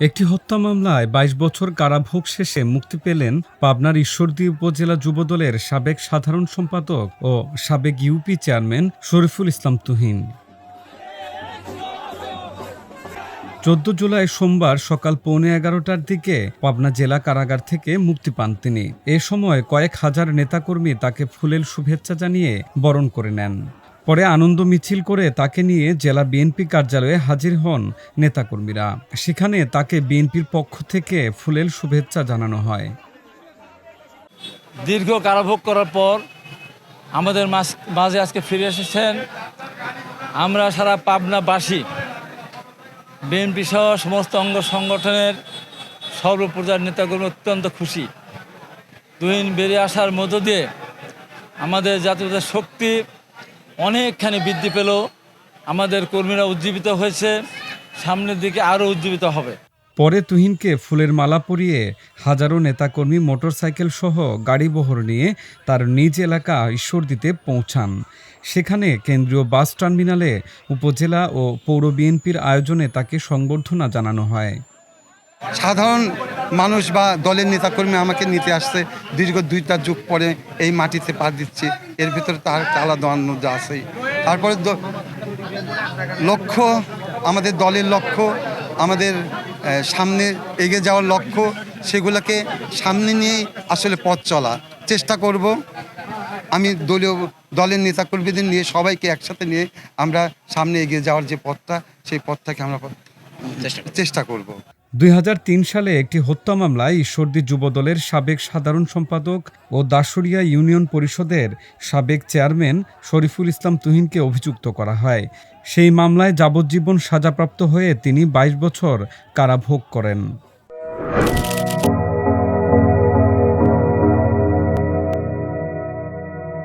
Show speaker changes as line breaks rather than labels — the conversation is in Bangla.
একটি হত্যা মামলায় ২২ বছর কারাভোগ শেষে মুক্তি পেলেন পাবনার ঈশ্বরদী উপজেলা যুবদলের সাবেক সাধারণ সম্পাদক ও সাবেক ইউপি চেয়ারম্যান শরীফুল ইসলাম তুহিন। ১৪ জুলাই সোমবার সকাল ১১:৩০টার দিকে পাবনা জেলা কারাগার থেকে মুক্তি পান তিনি। এ সময় কয়েক হাজার নেতাকর্মী তাকে ফুলেল শুভেচ্ছা জানিয়ে বরণ করে নেন। পরে আনন্দ মিছিল করে তাকে নিয়ে জেলা বিএনপি কার্যালয়ে হাজির হন নেতাকর্মীরা। সেখানে তাকে বিএনপির পক্ষ থেকে ফুলেল শুভেচ্ছা জানানো হয়।
দীর্ঘ কারাভোগ করার পর আমাদের মাঝে আজকে ফিরে এসেছেন। আমরা সারা পাবনাবাসী, বিএনপি সহ সমস্ত অঙ্গ সংগঠনের সর্বপর্যায়ের নেতাকর্মী অত্যন্ত খুশি। তুহিন বেরিয়ে আসার মধ্য দিয়ে আমাদের জাতীয়তার শক্তি অনেকখানি বৃদ্ধি পেল। আমাদের কর্মীরা উজ্জীবিত হয়েছে, সামনের দিকে আরও উজ্জীবিত হবে।
পরে তুহিনকে ফুলের মালা পরিয়ে হাজারো নেতাকর্মী মোটরসাইকেল সহ গাড়িবহর নিয়ে তার নিজ এলাকা ঈশ্বরদীতে পৌঁছান। সেখানে কেন্দ্রীয় বাস টার্মিনালে উপজেলা ও পৌর বিএনপির আয়োজনে তাকে সংবর্ধনা জানানো হয়।
সাধারণ মানুষ বা দলের নেতাকর্মী আমাকে নিতে আসছে, দীর্ঘ 2টা যুগ পরে এই মাটিতে পা দিচ্ছি, এর ভিতরে তার আলাদা আনন্দ আছেই। তারপরে লক্ষ্য, আমাদের দলের লক্ষ্য, আমাদের সামনে এগিয়ে যাওয়ার লক্ষ্য, সেগুলোকে সামনে নিয়েই আসলে পথ চলা চেষ্টা করব। আমি দলের নেতাকর্মীদের নিয়ে সবাইকে একসাথে নিয়ে আমরা সামনে এগিয়ে যাওয়ার যে পথটা, সেই পথটাকে আমরা চেষ্টা করব।
২০০৩ সালে একটি হত্যা মামলায় ঈশ্বরদী যুবদলের সাবেক সাধারণ সম্পাদক ও দাসুরিয়া ইউনিয়ন পরিষদের সাবেক চেয়ারম্যান শরীফুল ইসলাম তুহিনকে অভিযুক্ত করা হয়। সেই মামলায় যাবজ্জীবন সাজাপ্রাপ্ত হয়ে তিনি ২২ বছর কারাভোগ করেন।